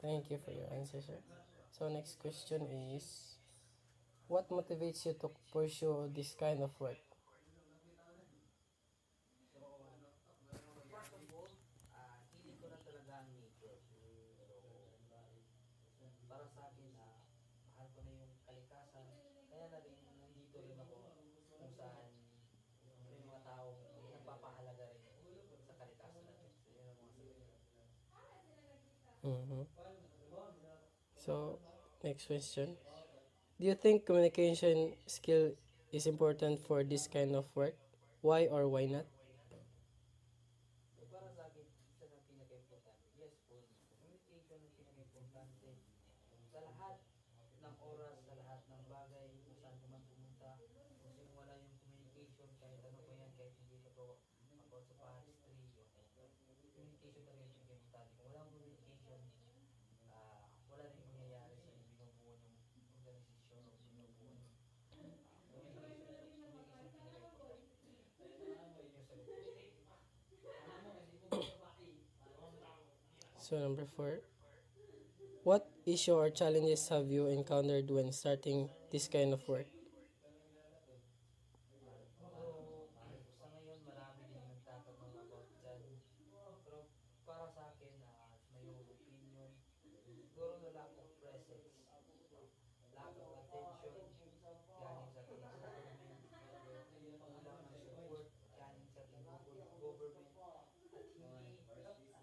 Thank you for your answer, sir. So next question is, what motivates you to pursue this kind of work? First of all, hilig ko na talaga ang nature. So, para sa akin, mahal ko na yung kalikasan. Kaya na rin nandito rin ako kung saan may mga taong nagpapahalaga rin sa kalikasan natin. So, yun ang mga sagot. Mm-hmm. So next question, do you think communication skill is important for this kind of work? Why or why not? So, para sa akin, isa ng pinaka-importante. Yes, communication ang pinaka-importante sa lahat ng oras, sa lahat ng bagay, kung saan ka man pumunta. Kung wala yung communication, kahit ano pa yan, kahit hindi pa to about sa pastry, communication talaga yung pinaka-importante. Kung walang communication, wala rin mangyayari sa binubuo ng organisasyon o binubuo ng communication. So, communication pinaka-importante. Yung sagot ko. So number 4, what issue or challenges have you encountered when starting this kind of work? Siguro, sa ngayon, marami din nagtatanong about dyan. Pero para sa akin, sa may opinion, siguro na lack of presence, no? Lack of attention galing sa ating government, kulang ng support galing sa ating government,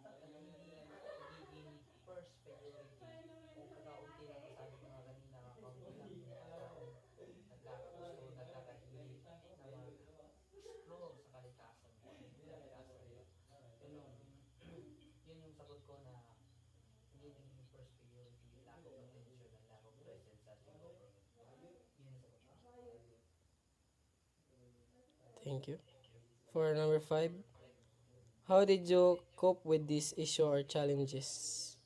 at hindi nagiging first priority o kakaunti lang, sabi ko nga kanina, kakaunti lang yung mga taong nagkakagusto, nagkakahilig na mag-explore sa kalikasan mo, yung kalikasan. Yun yung, yun yung sagot ko na hindi nagiging first priority, lack of attention and lack of presence sa ating government. Yun yung sagot ko. Thank you. For number 5, how did you cope with this issue or challenges?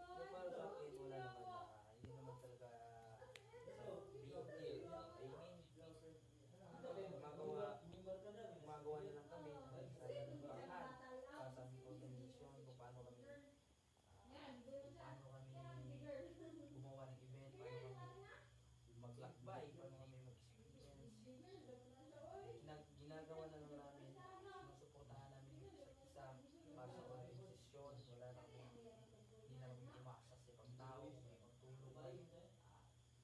So para sa akin, wala naman hindi naman talaga big deal. No? Gumagawa na lang kami ng sarili paraan para sa aming organisasyon, kung paano kami gumawa ng event, paano kami maglakbay, paano kami mag-experience. Ginagawa na lang namin, sinusuportahan namin yung isa't isa para sa organisasyon. Wala na kami, hindi na kami umasa sa ibang tao, sa ibang tulong lang.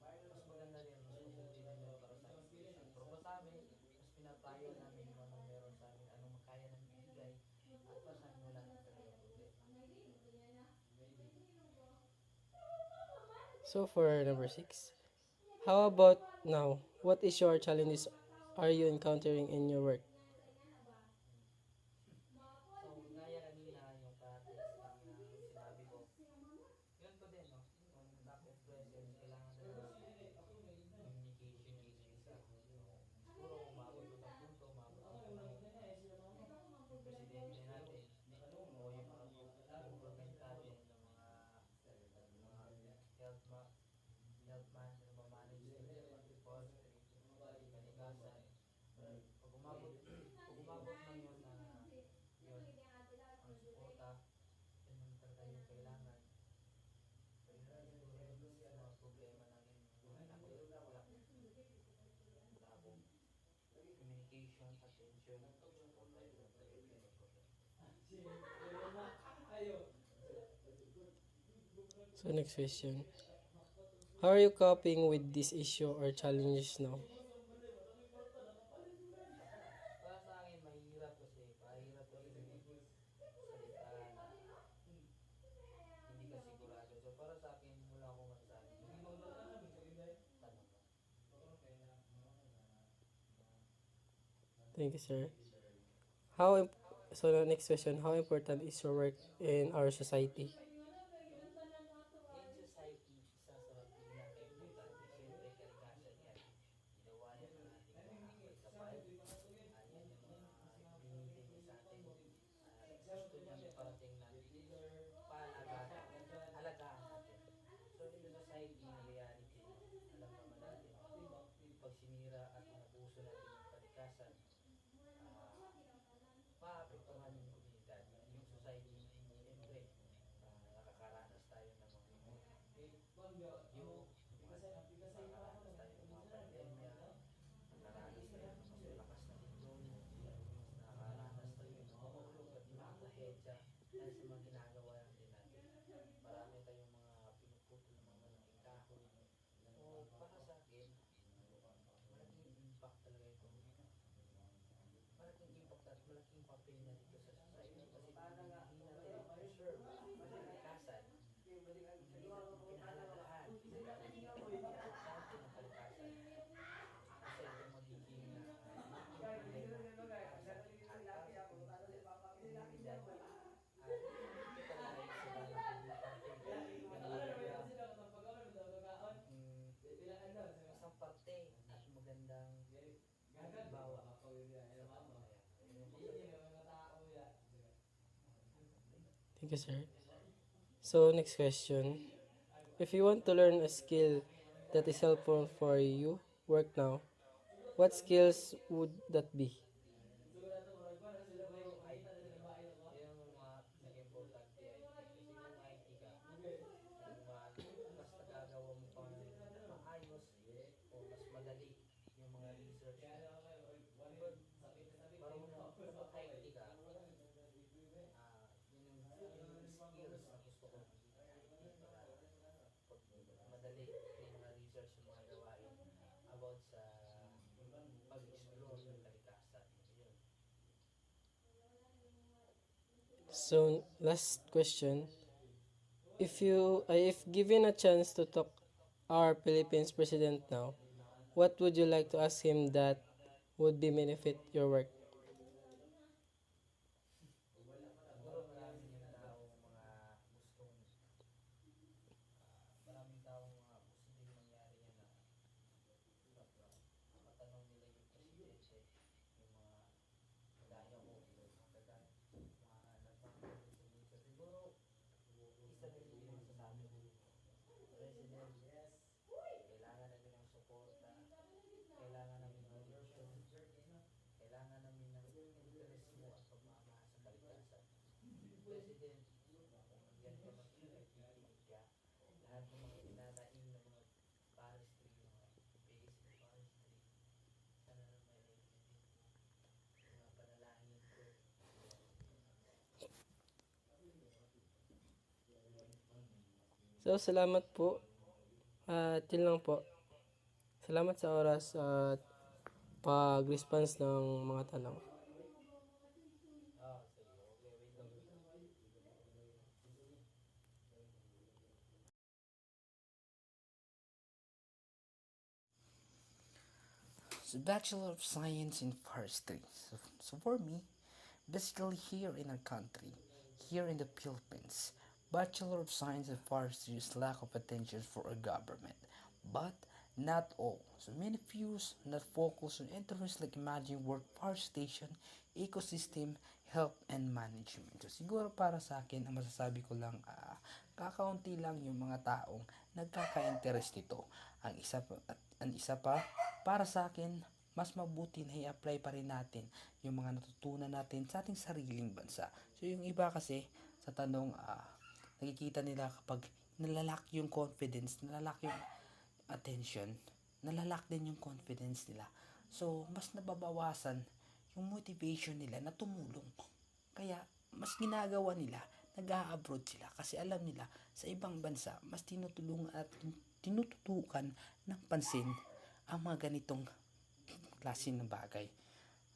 Mas maganda rin, mas mabuti din yun para sa organisasyon. Pero pa sa amin, mas pinapayo namin kung anong meron sa amin, anong makaya namin ibigay, at para sa amin wala naman talaga problema. So for number 6, how about now? What issue or challenges are you encountering in your work? So, gaya kanina, yung ka-text kanina, yung sinabi ko, yun pa din, no? Yung lack of presence, kailangan talaga communication yung isa't isa. So, siguro umabot ko sa punto, umabot ko sa panahon na yung presidente natin o yung mga government natin, yung mga health man, yung manage nila yung forestry, yung kalikasan. Pag umabot na yun na yun, ang suporta, yun naman talaga yung kailangan. So, yun na siguro yung mga problema namin, yung lack of communication, attention, suporta, yun naman talaga yung pinaka-problem. So next question, how are you coping with this issue or challenges now? Para sa akin, mahirap kasi salita na hindi ka sigurado. So, para sa akin, wala akong masasabi. Tanong mo. Thank you, sir. How imp- so the next question, how important is your work in our society? In society, isa sa pinaka-importante, siyempre, kalikasan yan. Liwanag ng ating mga kapal. Yan yung mga binibigay sa atin. Gusto niyang iparating natin. Paalagaan. Alagaan natin. So, in the society, in reality, alam naman natin, pag sinira at inabuso natin yung kalikasan, maapektuhan yung komunidad, yung society. Siyempre, dahil sa mga ginagawa lang din natin. Marami tayong mga pinuputol ng mga malaking kahoy. So, para sa akin, malaking impact talaga ito. Malaking impact at malaking papel na dito sa society kasi kung hindi natin preserve ang kalikasan, hindi natin pinahalagahan ang importante ng kalikasan, isa itong magiging problema para sa ating para sa komunidad. At ito talaga ay isa na naging isang parte at magandang halimbawa sa pamamayan. Thank you, sir. So, next question. If you want to learn a skill that is helpful for you work now, what skills would that be? Siguro IT. Yan ang mga pinaka-importante IT. Kasi kung IT ka, kung mas nagagawa mo pa ng maayos o mas madali yung mga research mo. But, marunong kung IT ka, yun yung skills na gusto ko ng IT para pag madali yung mga research yung mga gawain about sa pag-explore ng kalikasan. Yun. So, last question. If given a chance to talk our Philippines president now, what would you like to ask him that would be benefit your work? Siguro maraming yung taong mga gustong maraming taong mga gusto din mangyari yan na matanong nila yung presidente, yung mga kagaya ko, kagaya mga nagpapanood sa news. Siguro, isa rin yung masasabi ko, President, kailangan namin ng suporta, kailangan namin ng vision, kailangan namin ng interest mo at pagmamahal sa kalikasan. President, kung ganito makikinig ka, lahat ng mga pinanaing ng mga forestry, mga basic forestry, sana naman may naiintindihan mo. Mga panalangin ko. So, salamat po. At yun lang po. Salamat sa oras at pag-response ng mga tanong. Sige, okay, wait lang. So Bachelor of Science in Forestry. So for me, basically here in our country, here in the Philippines, Bachelor of Science in Forestry is lack of attention for our government. But not all. So many views not focus on interests like managing work, forestation, ecosystem, health, and management. So siguro para sa akin, ang masasabi ko lang, kakaunti lang yung mga taong nagkaka-interest nito. Ang isa pa, para sa akin, mas mabuti na i-apply pa rin natin yung mga natutunan natin sa ating sariling bansa. So yung iba kasi sa tanong, nakikita nila kapag nalalak yung confidence, nalalak yung attention, nalalak din yung confidence nila. So mas nababawasan yung motivation nila na tumulong. Kaya mas ginagawa nila, nag-a-abroad sila kasi alam nila sa ibang bansa mas tinutulungan at tinututukan ng pansin ang mga ganitong klase ng bagay.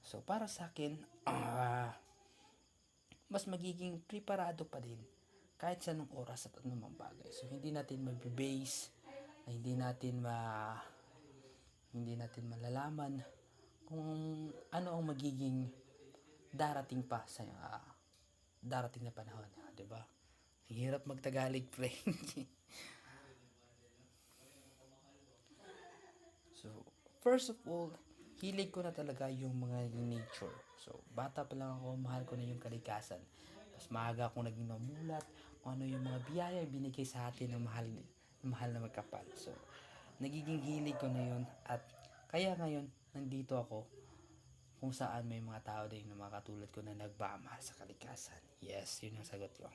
So para sa akin, mas magiging preparado pa din kahit sa anong oras at anumang bagay. So hindi natin mag-base, hindi natin malalaman kung ano ang magiging darating pa sa darating na panahon, 'di ba? Ang hirap magtagalog, pre. So, first of all, hilig ko na talaga yung mga nature. So, bata pa lang ako, mahal ko na yung kalikasan. Mas maaga akong naging namulat kung ano yung mga biyaya binigay sa atin ng mahal na magkapal. So, nagiging hilig ko na yun at kaya ngayon, nandito ako kung saan may mga tao din na mga katulad ko na nagmamahal sa kalikasan. Yes, yun ang sagot ko.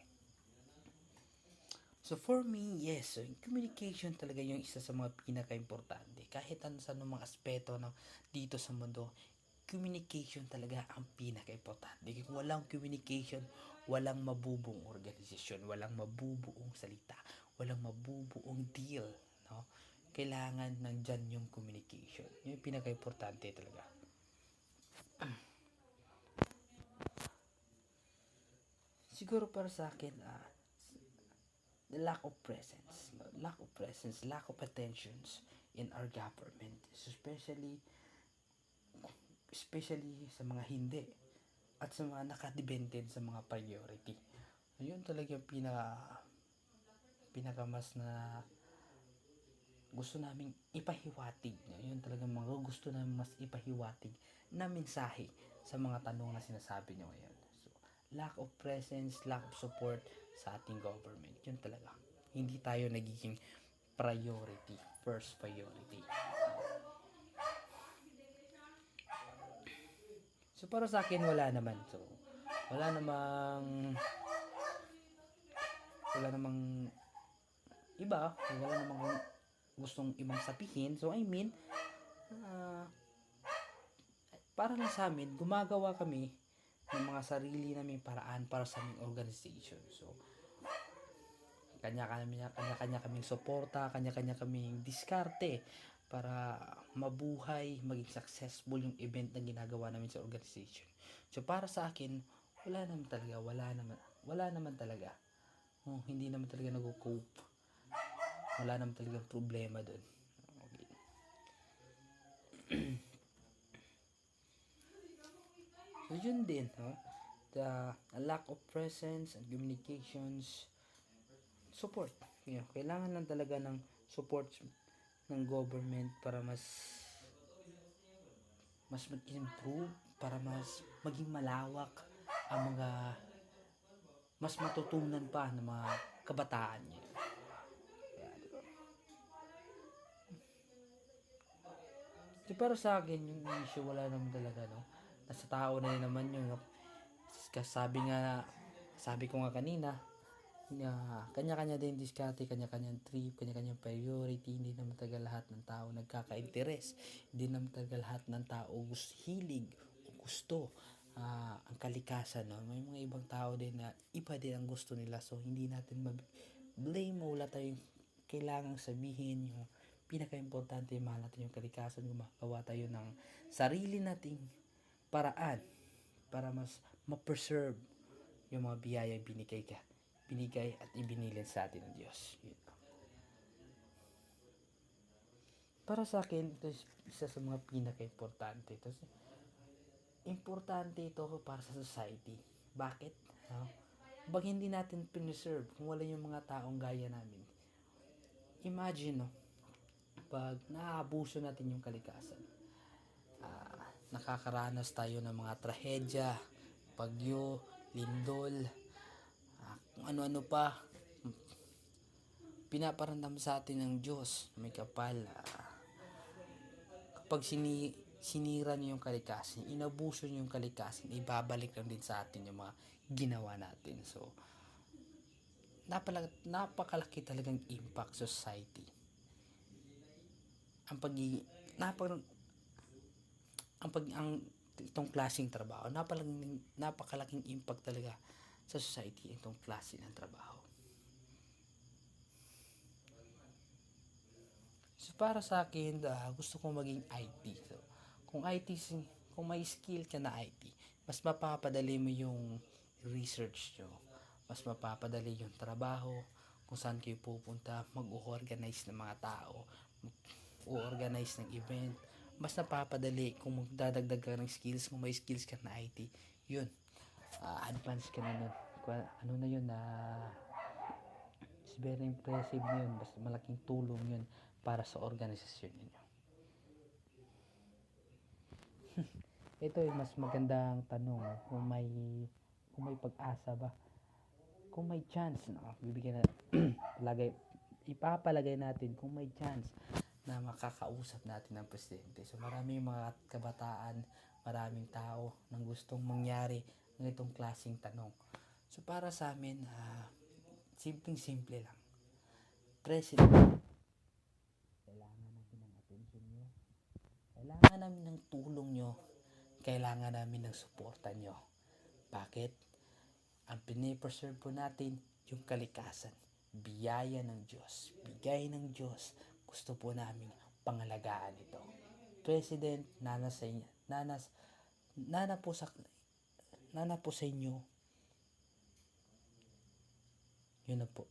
So for me, yes, so yung communication talaga yung isa sa mga pinaka-importante. Kahit ano sa mga aspeto ng dito sa mundo, communication talaga ang pinaka-importante. Kung walang communication, walang mabubuong organisasyon, walang mabubuong salita, walang mabubuong deal, no? Kailangan nandyan yung communication. Yung pinaka-importante talaga. Siguro para sa akin, the lack of presence, lack of attentions in our government, especially sa mga hindi at sa mga naka-dependent sa mga priority. Yun talaga yung pinaka mas na gusto naming ipahiwatig. Yun talaga mga gusto namin mas ipahiwatig na mensahe sa mga tanong na sinasabi nyo ngayon. So, lack of presence, lack of support sa ating government. Yun talaga. Hindi tayo nagiging priority, first priority. So, para sa akin, wala naman. So, wala namang iba. Wala namang gustong ibang sabihin. So, I mean, para lang sa amin, gumagawa kami ng mga sarili naming paraan para sa aming organization. So, kanya-kanya kaming suporta, kanya-kanya kaming diskarte para mabuhay, maging successful yung event na ginagawa namin sa organization. So, para sa akin, wala naman talaga. Hindi naman talaga nag-cope. Wala naman talaga problema doon. Okay. So, yun din, the lack of presence and communications, support. Kailangan lang talaga ng support ng government para mas mag-improve, para mas maging malawak ang mga mas matutunan pa ng mga kabataan niya. So, para sa akin, yung issue wala naman talaga, no? Nasa tao na yun naman yun. Sabi ko nga kanina, kanya-kanya din diskarte, kanya-kanyang trip, kanya-kanyang priority. Hindi naman talaga lahat ng tao nagkaka-interes. Hindi naman talaga lahat ng tao hilig o gusto ang kalikasan, no? May mga ibang tao din na iba din ang gusto nila. So, hindi natin blame mo. Wala tayong kailangang sabihin. Yung pinaka-importante, mahal natin yung kalikasan. Gumagawa tayo ng sarili nating paraan para mas ma-preserve yung mga biyaya binigay at ibinilin sa atin ng Diyos. Yun. Para sa akin, ito isa sa mga pinaka-importante. Importante ito para sa society. Bakit? Pag hindi natin preserve, kung wala yung mga taong gaya namin, imagine, pag naaabuso natin yung kalikasan, nakakaranas tayo ng mga trahedya, bagyo, lindol, kung ano-ano pa, pinaparamdam sa atin ng Diyos, may kapal. Kapag sinira niyo yung kalikasan, inabuso niyo yung kalikasan, ibabalik lang din sa atin yung mga ginawa natin. So, napakalaki talagang impact sa society. Itong klaseng trabaho, napakalaking impact talaga sa society itong klase ng trabaho. So, para sa akin, gusto kong maging IT. So, kung may skill ka na IT, mas mapapadali mo yung research nyo. Mas mapapadali yung trabaho, kung saan kayo pupunta, mag-organize ng mga tao, mag-organize ng event. Mas napapadali kung magdadagdag ka ng skills, kung may skills ka na IT, yun. Advance ka na nun. Ano na yun, it's very impressive yun. Basta malaking tulong yun para sa organisasyon niyo. Ito ay mas magandang tanong, kung may pag-asa ba, kung may chance, ipapalagay natin kung may chance na makakausap natin ng presidente. So, maraming mga kabataan, maraming tao nang gustong mangyari ng itong klaseng tanong. So, para sa amin, simpleng-simple lang. President, kailangan namin ng atensyon nyo, kailangan namin ng tulong nyo, kailangan namin ng suporta nyo. Bakit? Ang pinipreserve po natin yung kalikasan. Biyaya ng Diyos. Bigay ng Diyos. Gusto po namin pangalagaan ito. President, nana po sa inyo. Yun na po.